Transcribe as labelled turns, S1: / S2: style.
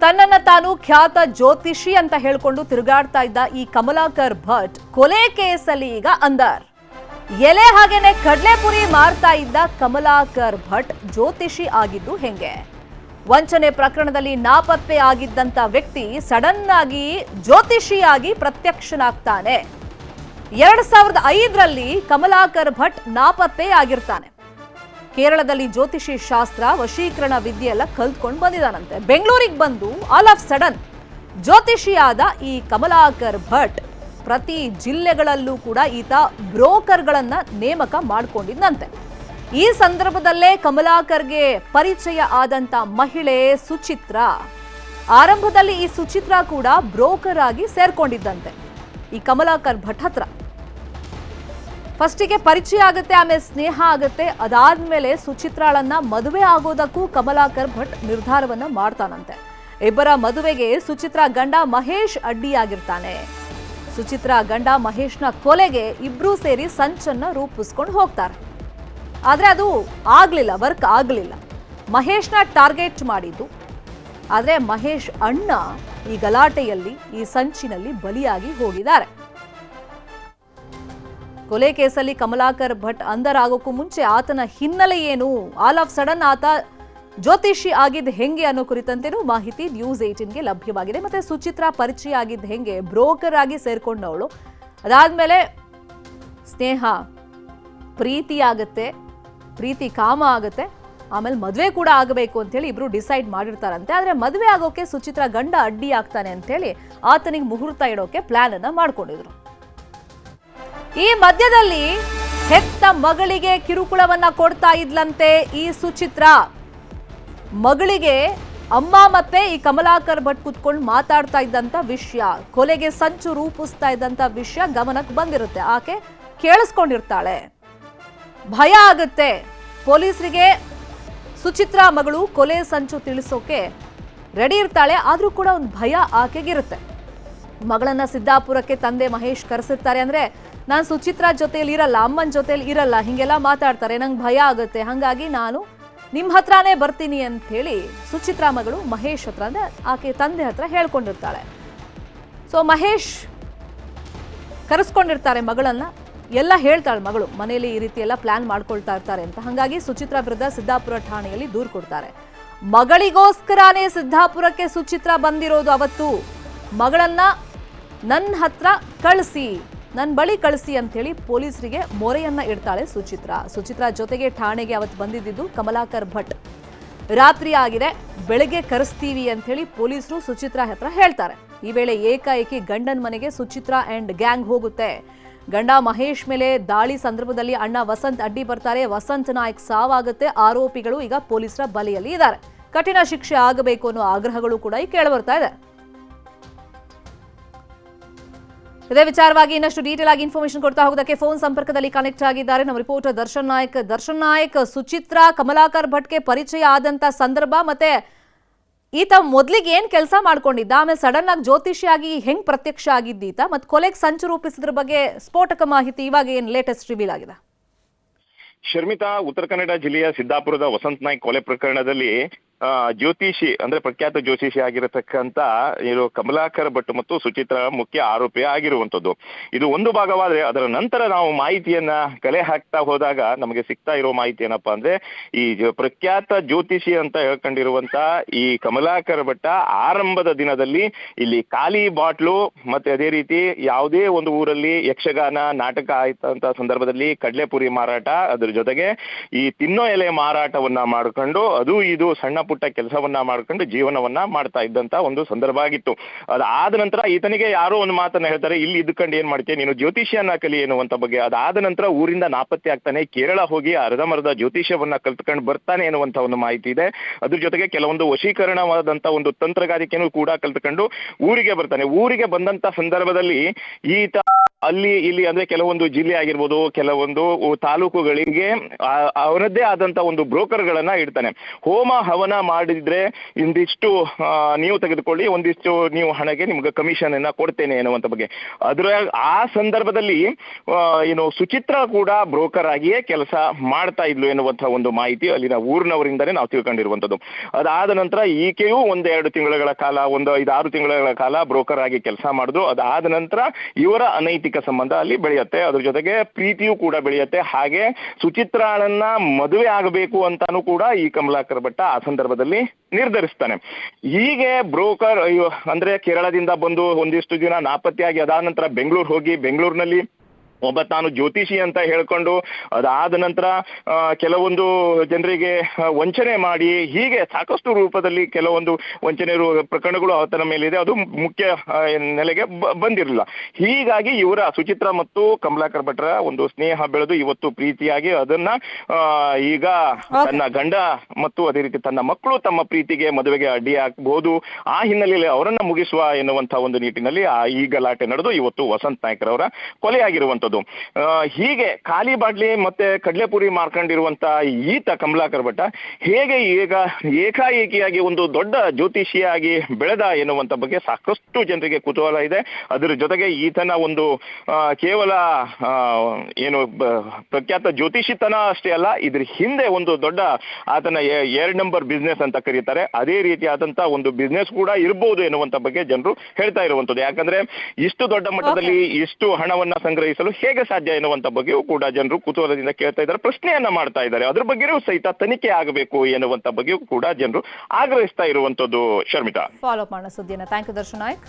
S1: ತನ್ನನ್ನ ತಾನು ಖ್ಯಾತ ಜ್ಯೋತಿಷಿ ಅಂತ ಹೇಳ್ಕೊಂಡು ತಿರುಗಾಡ್ತಾ ಇದ್ದ ಈ ಕಮಲಾಕರ್ ಭಟ್ ಕೊಲೆ ಕೇಸಲ್ಲಿ ಈಗ ಅಂದರ್. ಎಲೆ ಹಾಗೇನೆ ಕಡ್ಲೆಪುರಿ ಮಾರ್ತಾ ಇದ್ದ ಕಮಲಾಕರ್ ಭಟ್ ಜ್ಯೋತಿಷಿ ಆಗಿದ್ದು ಹೆಂಗೆ? ವಂಚನೆ ಪ್ರಕರಣದಲ್ಲಿ ನಾಪತ್ತೆ ಆಗಿದ್ದಂತ ವ್ಯಕ್ತಿ ಸಡನ್ ಆಗಿ ಜ್ಯೋತಿಷಿಯಾಗಿ ಪ್ರತ್ಯಕ್ಷನಾಗ್ತಾನೆ. 2005ರಲ್ಲಿ ಕಮಲಾಕರ್ ಭಟ್ ನಾಪತ್ತೆ ಆಗಿರ್ತಾನೆ. ಕೇರಳದಲ್ಲಿ ಜ್ಯೋತಿಷಿ ಶಾಸ್ತ್ರ ವಶೀಕರಣ ವಿದ್ಯೆ ಎಲ್ಲ ಕಲ್ತ್ಕೊಂಡು ಬಂದಿದ್ದಾನಂತೆ. ಬೆಂಗಳೂರಿಗೆ ಬಂದು ಆಲ್ ಆಫ್ ಸಡನ್ ಜ್ಯೋತಿಷಿಯಾದ ಈ ಕಮಲಾಕರ್ ಭಟ್ ಪ್ರತಿ ಜಿಲ್ಲೆಗಳಲ್ಲೂ ಕೂಡ ಈತ ಬ್ರೋಕರ್ಗಳನ್ನ ನೇಮಕ ಮಾಡಿಕೊಂಡಿದ್ದಂತೆ. ಈ ಸಂದರ್ಭದಲ್ಲೇ ಕಮಲಾಕರ್ಗೆ ಪರಿಚಯ ಆದಂತ ಮಹಿಳೆ ಸುಚಿತ್ರ. ಆರಂಭದಲ್ಲಿ ಈ ಸುಚಿತ್ರ ಕೂಡ ಬ್ರೋಕರ್ ಆಗಿ ಸೇರ್ಕೊಂಡಿದ್ದಂತೆ ಈ ಕಮಲಾಕರ್ ಭಟ್ ಹತ್ರ. ಫಸ್ಟಿಗೆ ಪರಿಚಯ ಆಗುತ್ತೆ, ಆಮೇಲೆ ಸ್ನೇಹ ಆಗುತ್ತೆ. ಅದಾದ್ಮೇಲೆ ಸುಚಿತ್ರಾಳನ್ನ ಮದುವೆ ಆಗೋದಕ್ಕೂ ಕಮಲಾಕರ್ ಭಟ್ ನಿರ್ಧಾರವನ್ನ ಮಾಡ್ತಾನಂತೆ. ಇಬ್ಬರ ಮದುವೆಗೆ ಸುಚಿತ್ರಾ ಗಂಡ ಮಹೇಶ್ ಅಡ್ಡಿಯಾಗಿರ್ತಾನೆ. ಸುಚಿತ್ರಾ ಗಂಡ ಮಹೇಶ್ನ ಕೊಲೆಗೆ ಇಬ್ರು ಸೇರಿ ಸಂಚನ್ನ ರೂಪಿಸ್ಕೊಂಡು ಹೋಗ್ತಾರೆ. ಆದ್ರೆ ಅದು ವರ್ಕ್ ಆಗ್ಲಿಲ್ಲ. ಮಹೇಶ್ನ ಟಾರ್ಗೆಟ್ ಮಾಡಿದ್ದು. ಆದ್ರೆ ಮಹೇಶ್ ಅಣ್ಣ ಈ ಗಲಾಟೆಯಲ್ಲಿ ಈ ಸಂಚಿನಲ್ಲಿ ಬಲಿಯಾಗಿ ಹೋಗಿದ್ದಾರೆ. ಕೊಲೆ ಕೇಸಲ್ಲಿ ಕಮಲಾಕರ್ ಭಟ್ ಅಂದರ್ ಆಗೋಕ್ಕೂ ಮುಂಚೆ ಆತನ ಹಿನ್ನೆಲೆ ಏನು, ಆಲ್ ಆಫ್ ಸಡನ್ ಆತ ಜ್ಯೋತಿಷಿ ಆಗಿದ್ದು ಹೆಂಗೆ ಅನ್ನೋ ಕುರಿತಂತೆನೂ ಮಾಹಿತಿ ನ್ಯೂಸ್ 18ಗೆ ಲಭ್ಯವಾಗಿದೆ. ಮತ್ತೆ ಸುಚಿತ್ರಾ ಪರಿಚಯ ಆಗಿದ್ದು ಹೆಂಗೆ, ಬ್ರೋಕರ್ ಆಗಿ ಸೇರ್ಕೊಂಡವಳು. ಅದಾದ್ಮೇಲೆ ಸ್ನೇಹ ಪ್ರೀತಿ ಆಗುತ್ತೆ, ಪ್ರೀತಿ ಕಾಮ ಆಗುತ್ತೆ, ಆಮೇಲೆ ಮದುವೆ ಕೂಡ ಆಗಬೇಕು ಅಂತೇಳಿ ಇಬ್ರು ಡಿಸೈಡ್ ಮಾಡಿರ್ತಾರಂತೆ. ಆದ್ರೆ ಮದುವೆ ಆಗೋಕೆ ಸುಚಿತ್ರಾ ಗಂಡ ಅಡ್ಡಿ ಆಗ್ತಾನೆ ಅಂತೇಳಿ ಆತನಿಗೆ ಮುಹೂರ್ತ ಇಡೋಕೆ ಪ್ಲಾನ್ ಅನ್ನ ಮಾಡ್ಕೊಂಡಿದ್ರು. ಈ ಮಧ್ಯದಲ್ಲಿ ಹೆತ್ತ ಮಗಳಿಗೆ ಕಿರುಕುಳವನ್ನ ಕೊಡ್ತಾ ಇದ್ಲಂತೆ ಈ ಸುಚಿತ್ರಾ. ಮಗಳಿಗೆ ಅಮ್ಮ ಮತ್ತೆ ಈ ಕಮಲಾಕರ್ ಭಟ್ ಕುತ್ಕೊಂಡು ಮಾತಾಡ್ತಾ ಇದ್ದಂತ ವಿಷಯ, ಕೊಲೆಗೆ ಸಂಚು ರೂಪಿಸ್ತಾ ಇದ್ದಂತ ವಿಷಯ ಗಮನಕ್ಕೆ ಬಂದಿರುತ್ತೆ. ಆಕೆ ಕೇಳಿಸ್ಕೊಂಡಿರ್ತಾಳೆ. ಭಯ ಆಗುತ್ತೆ ಪೊಲೀಸರಿಗೆ. ಸುಚಿತ್ರಾ ಮಗಳು ಕೊಲೆ ಸಂಚು ತಿಳಿಸೋಕೆ ರೆಡಿ ಇರ್ತಾಳೆ. ಆದ್ರೂ ಕೂಡ ಒಂದು ಭಯ ಆಕೆಗಿರುತ್ತೆ. ಮಗಳನ್ನ ಸಿದ್ದಾಪುರಕ್ಕೆ ತಂದೆ ಮಹೇಶ್ ಕರೆಸಿರ್ತಾರೆ. ಅಂದ್ರೆ ನಾನು ಸುಚಿತ್ರಾ ಜೊತೆಯಲ್ಲಿ ಇರಲ್ಲ, ಅಮ್ಮನ ಜೊತೆಯಲ್ಲಿ ಇರಲ್ಲ, ಹಿಂಗೆಲ್ಲ ಮಾತಾಡ್ತಾರೆ, ನಂಗೆ ಭಯ ಆಗುತ್ತೆ, ಹಾಗಾಗಿ ನಾನು ನಿಮ್ಮ ಹತ್ರನೇ ಬರ್ತೀನಿ ಅಂತ ಹೇಳಿ ಸುಚಿತ್ರಾ ಮಗಳು ಮಹೇಶ್ ಹತ್ರ, ಅಂದ್ರೆ ಆಕೆ ತಂದೆ ಹತ್ರ ಹೇಳ್ಕೊಂಡಿರ್ತಾಳೆ. ಸೊ ಮಹೇಶ್ ಕರೆಸ್ಕೊಂಡಿರ್ತಾರೆ ಮಗಳನ್ನ. ಎಲ್ಲ ಹೇಳ್ತಾಳೆ ಮಗಳು, ಮನೆಯಲ್ಲಿ ಈ ರೀತಿ ಎಲ್ಲ ಪ್ಲಾನ್ ಮಾಡ್ಕೊಳ್ತಾ ಇರ್ತಾರೆ ಅಂತ. ಹಾಗಾಗಿ ಸುಚಿತ್ರಾ ವಿರುದ್ಧ ಸಿದ್ದಾಪುರ ಠಾಣೆಯಲ್ಲಿ ದೂರು ಕೊಡ್ತಾರೆ. ಮಗಳಿಗೋಸ್ಕರನೇ ಸಿದ್ದಾಪುರಕ್ಕೆ ಸುಚಿತ್ರಾ ಬಂದಿರೋದು. ಅವತ್ತು ಮಗಳನ್ನ ನನ್ನ ಹತ್ರ ಕಳಿಸಿ, ನನ್ನ ಬಳಿ ಕಳಿಸಿ ಅಂತ ಹೇಳಿ ಪೊಲೀಸರಿಗೆ ಮೊರೆಯನ್ನ ಇಡ್ತಾಳೆ ಸುಚಿತ್ರಾ ಜೊತೆಗೆ ಠಾಣೆಗೆ ಅವತ್ತು ಬಂದಿದ್ದು ಕಮಲಾಕರ್ ಭಟ್. ರಾತ್ರಿ ಆಗಿದೆ, ಬೆಳಗ್ಗೆ ಕರೆಸ್ತೀವಿ ಅಂತ ಹೇಳಿ ಪೊಲೀಸರು ಸುಚಿತ್ರಾ ಹತ್ರ ಹೇಳ್ತಾರೆ. ಈ ವೇಳೆ ಏಕಾಏಕಿ ಗಂಡನ ಮನೆಗೆ ಸುಚಿತ್ರಾ ಅಂಡ್ ಗ್ಯಾಂಗ್ ಹೋಗುತ್ತೆ. ಗಂಡ ಮಹೇಶ್ ಮೇಲೆ ದಾಳಿ ಸಂದರ್ಭದಲ್ಲಿ ಅಣ್ಣ ವಸಂತ್ ಅಡ್ಡಿ ಬರ್ತಾರೆ. ವಸಂತ್ ನಾಯ್ಕ್ ಸಾವಾಗುತ್ತೆ. ಆರೋಪಿಗಳು ಈಗ ಪೊಲೀಸರ ಬಲೆಯಲ್ಲಿ ಇದ್ದಾರೆ. ಕಠಿಣ ಶಿಕ್ಷೆ ಆಗಬೇಕು ಅನ್ನೋ ಆಗ್ರಹಗಳು ಕೂಡ ಈಗ ಕೇಳಿಬರ್ತಾ ಇದೆ. ಇದೇ ವಿಚಾರವಾಗಿ ಇನ್ನಷ್ಟು ಡೀಟೇಲ್ ಆಗಿ ಇನ್ಫಾರ್ಮೇಶನ್ ಕೊಡ್ತಾ ಹೋಗೋದಕ್ಕೆ ಫೋನ್ ಸಂಪರ್ಕದಲ್ಲಿ ಕನೆಕ್ಟ್ ಆಗಿದ್ದಾರೆ ನಮ್ಮ ರಿಪೋರ್ಟರ್ ದರ್ಶನ್ ನಾಯ್ಕ್. ಸುಚಿತ್ರಾ ಕಮಲಾಕರ್ ಭಟ್ಗೆ ಪರಿಚಯ ಆದಂತ ಸಂದರ್ಭ, ಮತ್ತೆ ಈತ ಮೊದ್ಲಿಗೆ ಏನ್ ಕೆಲಸ ಮಾಡ್ಕೊಂಡಿದ್ದ, ಆಮೇಲೆ ಸಡನ್ ಆಗಿ ಜ್ಯೋತಿಷಿಯಾಗಿ ಹೆಂಗ್ ಪ್ರತ್ಯಕ್ಷ ಆಗಿದ್ದೀತ, ಮತ್ತೆ ಕೊಲೆಗೆ ಸಂಚು ರೂಪಿಸಿದ್ರ ಬಗ್ಗೆ ಸ್ಫೋಟಕ ಮಾಹಿತಿ ಇವಾಗ ಏನ್ ಲೇಟೆಸ್ಟ್ ರಿವೀಲ್ ಆಗಿದೆ?
S2: ಶರ್ಮಿತಾ, ಉತ್ತರ ಕನ್ನಡ ಜಿಲ್ಲೆಯ ಸಿದ್ದಾಪುರದ ವಸಂತ್ ನಾಯ್ಕ್ ಕೊಲೆ ಪ್ರಕರಣದಲ್ಲಿ ಜ್ಯೋತಿಷಿ ಅಂದ್ರೆ ಪ್ರಖ್ಯಾತ ಜ್ಯೋತಿಷಿ ಆಗಿರತಕ್ಕಂತ ಇದು ಕಮಲಾಕರ್ ಭಟ್ ಮತ್ತು ಸುಚಿತ್ರಾ ಮುಖ್ಯ ಆರೋಪಿ ಆಗಿರುವಂತದ್ದು. ಇದು ಒಂದು ಭಾಗವಾದ್ರೆ ಅದರ ನಂತರ ನಾವು ಮಾಹಿತಿಯನ್ನ ಕಲೆ ಹಾಕ್ತಾ ಹೋದಾಗ ನಮಗೆ ಸಿಗ್ತಾ ಇರೋ ಮಾಹಿತಿ ಏನಪ್ಪಾ ಅಂದ್ರೆ, ಈ ಪ್ರಖ್ಯಾತ ಜ್ಯೋತಿಷಿ ಅಂತ ಹೇಳ್ಕೊಂಡಿರುವಂತ ಈ ಕಮಲಾಕರ್ ಭಟ್ಟ ಆರಂಭದ ದಿನದಲ್ಲಿ ಇಲ್ಲಿ ಖಾಲಿ ಬಾಟ್ಲು ಮತ್ತೆ ಅದೇ ರೀತಿ ಯಾವುದೇ ಒಂದು ಊರಲ್ಲಿ ಯಕ್ಷಗಾನ ನಾಟಕ ಆಯ್ತಂತ ಸಂದರ್ಭದಲ್ಲಿ ಕಡ್ಲೆಪುರಿ ಮಾರಾಟ, ಅದ್ರ ಜೊತೆಗೆ ಈ ತಿನ್ನೋ ಎಲೆ ಮಾರಾಟವನ್ನ ಮಾಡ್ಕೊಂಡು ಅದು ಇದು ಸಣ್ಣ ಪುಟ್ಟ ಕೆಲಸವನ್ನ ಮಾಡ್ಕೊಂಡು ಜೀವನವನ್ನ ಮಾಡ್ತಾ ಇದ್ದಂತ ಒಂದು ಸಂದರ್ಭ ಆಗಿತ್ತು. ಅದಾದ ನಂತರ ಈತನಿಗೆ ಯಾರೋ ಒಂದು ಮಾತನ್ನ ಹೇಳ್ತಾರೆ, ಇಲ್ಲಿ ಇದ್ಕೊಂಡು ಏನ್ ಮಾಡ್ತೀಯ ನೀನು, ಜ್ಯೋತಿಷ್ಯನ್ನ ಕಲಿ ಎನ್ನುವಂತ ಬಗ್ಗೆ. ಅದಾದ ನಂತರ ಊರಿಂದ ನಾಪತ್ತೆ ಆಗ್ತಾನೆ. ಕೇರಳ ಹೋಗಿ ಅರ್ಧಮರ್ಧ ಜ್ಯೋತಿಷ್ಯವನ್ನ ಕಲ್ತ್ಕೊಂಡು ಬರ್ತಾನೆ ಎನ್ನುವಂತ ಒಂದು ಮಾಹಿತಿ ಇದೆ. ಅದ್ರ ಜೊತೆಗೆ ಕೆಲವೊಂದು ವಶೀಕರಣವಾದಂತ ಒಂದು ತಂತ್ರಗಾರಿಕೆನೂ ಕೂಡ ಕಲ್ತ್ಕೊಂಡು ಊರಿಗೆ ಬರ್ತಾನೆ. ಊರಿಗೆ ಬಂದಂತ ಸಂದರ್ಭದಲ್ಲಿ ಈತ ಇಲ್ಲಿ ಅಂದ್ರೆ ಕೆಲವೊಂದು ಜಿಲ್ಲೆ ಆಗಿರ್ಬೋದು, ಕೆಲವೊಂದು ತಾಲೂಕುಗಳಿಗೆ ಅವನದ್ದೇ ಆದಂತ ಒಂದು ಬ್ರೋಕರ್ಗಳನ್ನ ಇಡ್ತಾನೆ. ಹೋಮ ಹವನ ಮಾಡಿದ್ರೆ ಇಂದಿಷ್ಟು ನೀವು ತೆಗೆದುಕೊಳ್ಳಿ, ಒಂದಿಷ್ಟು ನೀವು ಹಣಗೆ ನಿಮ್ಗೆ ಕಮಿಷನ್ ಅನ್ನ ಕೊಡ್ತೇನೆ ಎನ್ನುವಂತ ಬಗ್ಗೆ. ಆ ಸಂದರ್ಭದಲ್ಲಿ ಸುಚಿತ್ರಾ ಕೂಡ ಬ್ರೋಕರ್ ಆಗಿಯೇ ಕೆಲಸ ಮಾಡ್ತಾ ಇದ್ಲು ಎನ್ನುವಂತಹ ಒಂದು ಮಾಹಿತಿ ಅಲ್ಲಿನ ಊರಿನವರಿಂದನೇ ನಾವು ತಿಳ್ಕೊಂಡಿರುವಂತದ್ದು. ಅದಾದ ನಂತರ ಈಕೆಯೂ 1-2 ತಿಂಗಳ ಕಾಲ, 5-6 ತಿಂಗಳ ಕಾಲ ಬ್ರೋಕರ್ ಆಗಿ ಕೆಲಸ ಮಾಡಿದ್ರು. ಅದಾದ ನಂತರ ಇವರ ಅನೈತಿಕ ಸಂಬಂಧ ಅಲ್ಲಿ ಬೆಳೆಯುತ್ತೆ, ಅದ್ರ ಜೊತೆಗೆ ಪ್ರೀತಿಯೂ ಕೂಡ ಬೆಳೆಯುತ್ತೆ. ಹಾಗೆ ಸುಚಿತ್ರಾಳನ್ನ ಮದುವೆ ಆಗಬೇಕು ಅಂತಾನೂ ಕೂಡ ಈ ಕಮಲಾಕರ್ ಭಟ್ಟ ಆ ಸಂದರ್ಭದಲ್ಲಿ ನಿರ್ಧರಿಸ್ತಾನೆ. ಹೀಗೆ ಬ್ರೋಕರ್ ಅಂದ್ರೆ ಕೇರಳದಿಂದ ಬಂದು ಒಂದಿಷ್ಟು ದಿನ ನಾಪತ್ತೆಯಾಗಿ ಅದಾದ ನಂತರ ಬೆಂಗಳೂರು ಹೋಗಿ ಬೆಂಗಳೂರಿನಲ್ಲಿ ಒಬ್ಬ ತಾನು ಜ್ಯೋತಿಷಿ ಅಂತ ಹೇಳ್ಕೊಂಡು ಅದಾದ ನಂತರ ಕೆಲವೊಂದು ಜನರಿಗೆ ವಂಚನೆ ಮಾಡಿ ಹೀಗೆ ಸಾಕಷ್ಟು ರೂಪದಲ್ಲಿ ಕೆಲವೊಂದು ವಂಚನೆ ಪ್ರಕರಣಗಳು ಆತನ ಮೇಲಿದೆ. ಅದು ಮುಖ್ಯ ನೆಲೆಗೆ ಬಂದಿರಲಿಲ್ಲ. ಹೀಗಾಗಿ ಇವರ ಸುಚಿತ್ರಾ ಮತ್ತು ಕಮಲಾಕರ್ ಭಟ್ರ ಒಂದು ಸ್ನೇಹ ಬೆಳೆದು ಇವತ್ತು ಪ್ರೀತಿಯಾಗಿ ಅದನ್ನ ಈಗ ತನ್ನ ಗಂಡ ಮತ್ತು ಅದೇ ರೀತಿ ತನ್ನ ಮಕ್ಕಳು ತಮ್ಮ ಪ್ರೀತಿಗೆ ಮದುವೆಗೆ ಅಡ್ಡಿ ಹಾಕಬಹುದು, ಆ ಹಿನ್ನೆಲೆಯಲ್ಲಿ ಅವರನ್ನ ಮುಗಿಸುವ ಎನ್ನುವಂತಹ ಒಂದು ನಿಟ್ಟಿನಲ್ಲಿ ಈ ಗಲಾಟೆ ನಡೆದು ಇವತ್ತು ವಸಂತ್ ನಾಯ್ಕರವರ ಕೊಲೆಯಾಗಿರುವಂತದ್ದು. ಹೀಗೆ ಖಾಲಿ ಬಾಟ್ಲಿ ಮತ್ತೆ ಕಡ್ಲೆಪುರಿ ಮಾರ್ಕೊಂಡಿರುವಂತ ಈತ ಕಮಲಾಕರ್ ಭಟ್ಟ ಹೇಗೆ ಈಗ ಏಕಾಏಕಿಯಾಗಿ ಒಂದು ದೊಡ್ಡ ಜ್ಯೋತಿಷಿಯಾಗಿ ಬೆಳೆದ ಎನ್ನುವಂತ ಬಗ್ಗೆ ಸಾಕಷ್ಟು ಜನರಿಗೆ ಕುತೂಹಲ ಇದೆ. ಅದರ ಜೊತೆಗೆ ಈತನ ಒಂದು ಕೇವಲ ಪ್ರಖ್ಯಾತ ಜ್ಯೋತಿಷಿತನ ಅಷ್ಟೇ ಅಲ್ಲ, ಇದ್ರ ಹಿಂದೆ ಒಂದು ದೊಡ್ಡ ಆತನ 2 ನಂಬರ್ ಬಿಸ್ನೆಸ್ ಅಂತ ಕರೀತಾರೆ, ಅದೇ ರೀತಿಯಾದಂತ ಒಂದು ಬಿಸ್ನೆಸ್ ಕೂಡ ಇರಬಹುದು ಎನ್ನುವಂತ ಬಗ್ಗೆ ಜನರು ಹೇಳ್ತಾ ಇರುವಂತದ್ದು. ಯಾಕಂದ್ರೆ ಇಷ್ಟು ದೊಡ್ಡ ಮಟ್ಟದಲ್ಲಿ ಇಷ್ಟು ಹಣವನ್ನ ಸಂಗ್ರಹಿಸಲು ಹೇಗೆ ಸಾಧ್ಯ ಎನ್ನುವಂತ ಬಗ್ಗೆಯೂ ಕೂಡ ಜನರು ಕುತೂಹಲದಿಂದ ಕೇಳ್ತಾ ಇದ್ದಾರೆ, ಪ್ರಶ್ನೆಯನ್ನ ಮಾಡ್ತಾ ಇದ್ದಾರೆ. ಅದ್ರ ಬಗ್ಗೆಯೂ ಸಹಿತ ತನಿಖೆ ಆಗಬೇಕು ಎನ್ನುವಂತ ಬಗ್ಗೆಯೂ ಕೂಡ ಜನರು ಆಗ್ರಹಿಸ್ತಾ ಇರುವಂತದ್ದು. ಶರ್ಮಿತಾ,
S1: ಫಾಲೋ ಅಪ್ ಮಾಡೋಣ ಸುದ್ದಿನ. Thank you Darshan Naik.